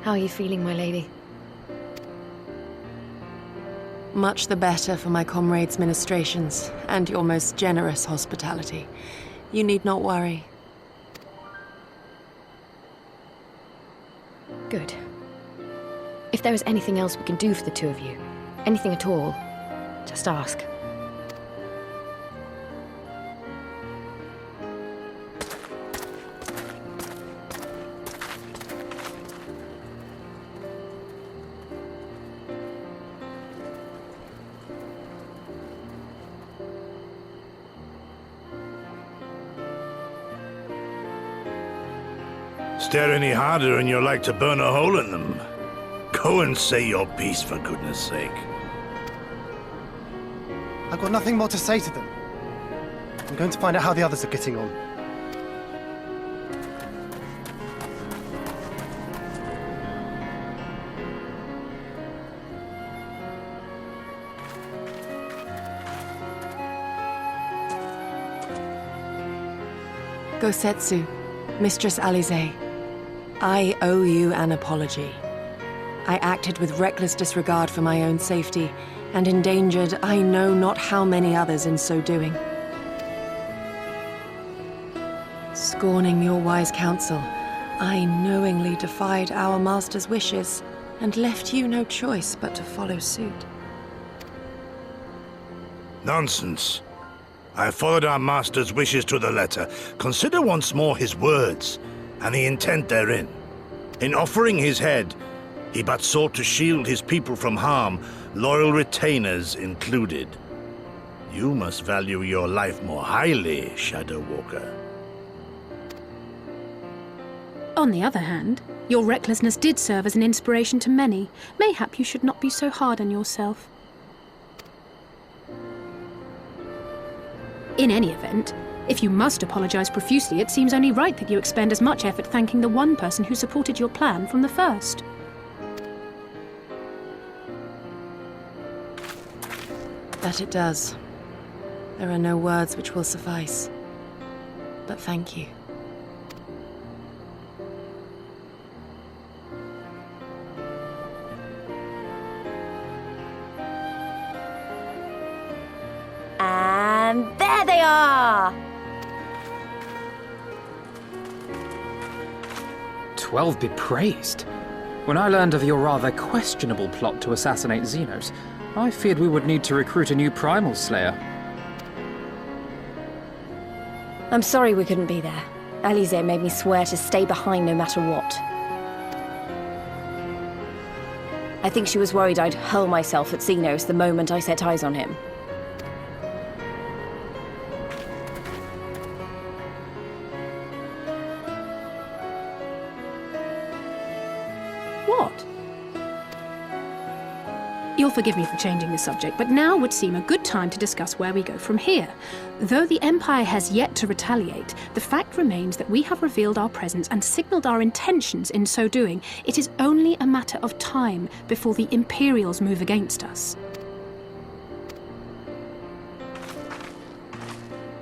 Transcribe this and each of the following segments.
How are you feeling, my lady? Much the better for my comrades' ministrations, and your most generous hospitality. You need not worry. Good. If there is anything else we can do for the two of you, anything at all, just ask. Stare any harder and you're like to burn a hole in them. Go and say your piece, for goodness sake. I've got nothing more to say to them. I'm going to find out how the others are getting on. Gosetsu, Mistress Alize, I owe you an apology. I acted with reckless disregard for my own safety, and endangered I know not how many others in so doing. Scorning your wise counsel, I knowingly defied our master's wishes, and left you no choice but to follow suit. Nonsense. I followed our master's wishes to the letter. Consider once more his words, and the intent therein. In offering his head, he but sought to shield his people from harm, loyal retainers included. You must value your life more highly, Shadow Walker. On the other hand, your recklessness did serve as an inspiration to many. Mayhap you should not be so hard on yourself. In any event, if you must apologize profusely, it seems only right that you expend as much effort thanking the one person who supported your plan from the first. That it does. There are no words which will suffice. But thank you. And there they are! 12 be praised. When I learned of your rather questionable plot to assassinate Xenos, I feared we would need to recruit a new Primal Slayer. I'm sorry we couldn't be there. Alize made me swear to stay behind no matter what. I think she was worried I'd hurl myself at Xenos the moment I set eyes on him. What? You'll forgive me for changing the subject, but now would seem a good time to discuss where we go from here. Though the Empire has yet to retaliate, the fact remains that we have revealed our presence and signaled our intentions in so doing. It is only a matter of time before the Imperials move against us.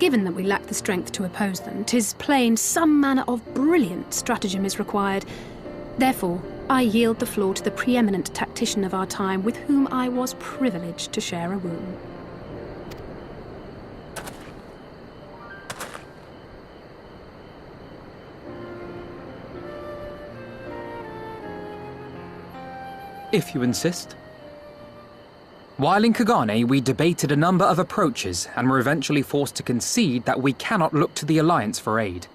Given that we lack the strength to oppose them, 'tis plain some manner of brilliant stratagem is required. Therefore, I yield the floor to the preeminent tactician of our time, with whom I was privileged to share a room. If you insist. While in Kagane, we debated a number of approaches and were eventually forced to concede that we cannot look to the Alliance for aid.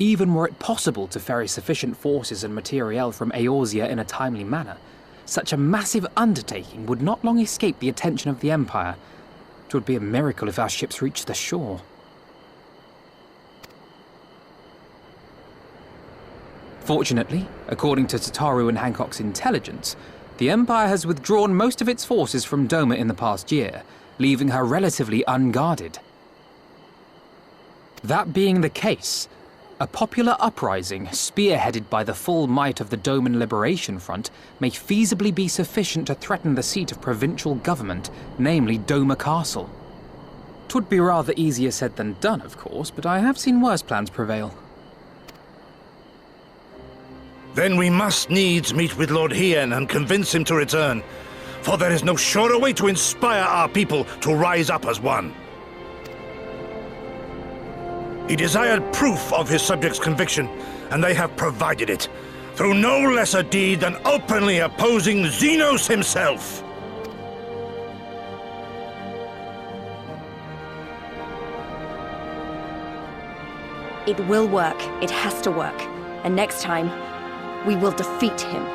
Even were it possible to ferry sufficient forces and materiel from Eorzea in a timely manner, such a massive undertaking would not long escape the attention of the Empire. It would be a miracle if our ships reached the shore. Fortunately, according to Tataru and Hancock's intelligence, the Empire has withdrawn most of its forces from Doma in the past year, leaving her relatively unguarded. That being the case, a popular uprising, spearheaded by the full might of the Doman Liberation Front, may feasibly be sufficient to threaten the seat of provincial government, namely Doma Castle. 'Twould be rather easier said than done, of course, but I have seen worse plans prevail. Then we must needs meet with Lord Hien and convince him to return, for there is no surer way to inspire our people to rise up as one. He desired proof of his subjects' conviction, and they have provided it, through no lesser deed than openly opposing Xenos himself. It will work. It has to work. And next time, we will defeat him.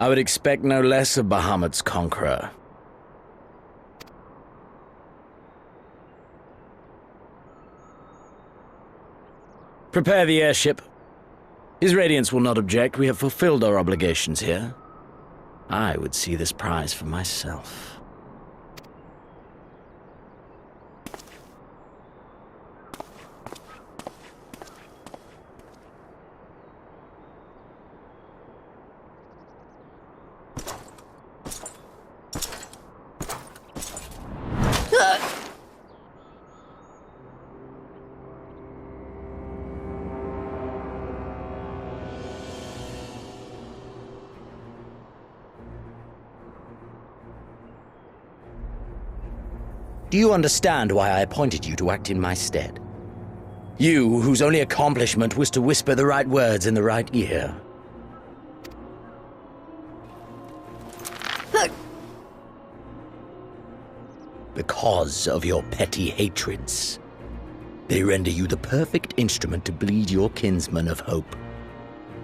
I would expect no less of Bahamut's conqueror. Prepare the airship. His Radiance will not object. We have fulfilled our obligations here. I would see this prize for myself. Do you understand why I appointed you to act in my stead? You, whose only accomplishment was to whisper the right words in the right ear. Because of your petty hatreds, they render you the perfect instrument to bleed your kinsman of hope,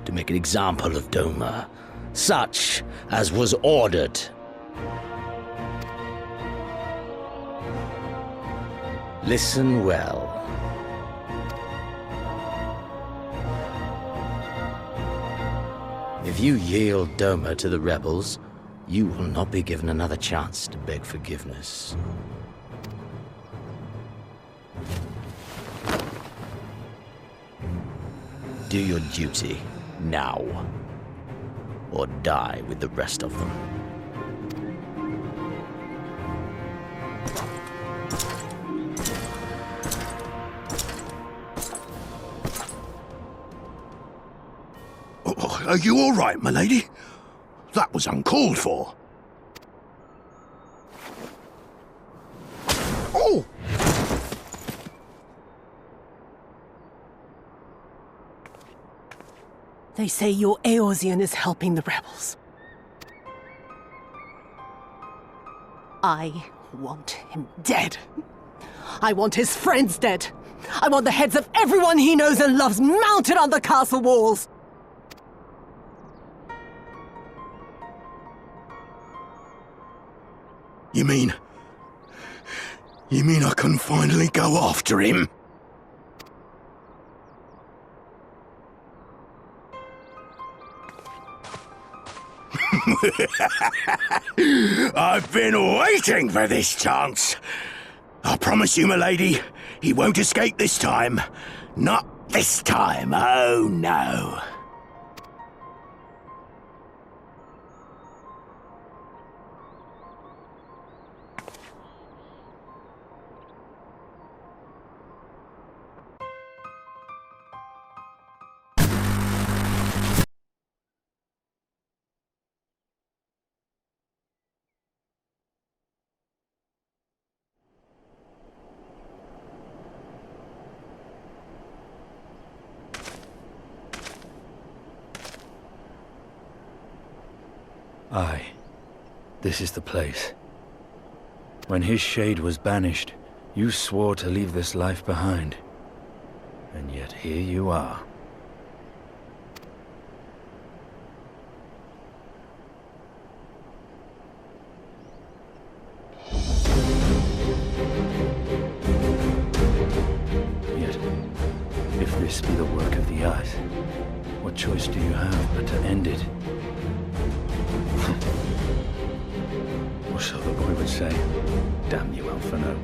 to make an example of Doma, such as was ordered. Listen well. If you yield Doma to the rebels, you will not be given another chance to beg forgiveness. Do your duty now, or die with the rest of them. Are you all right, my lady? That was uncalled for. Oh! They say your Eorzean is helping the rebels. I want him dead. I want his friends dead. I want the heads of everyone he knows and loves mounted on the castle walls. You mean I can finally go after him? I've been waiting for this chance. I promise you, my lady, he won't escape this time. Not this time, oh no. Aye, this is the place. When his shade was banished, you swore to leave this life behind. And yet here you are. Yet, if this be the work of the eyes, what choice do you have but to end it? Or so the boy would say. Damn you, Alphino.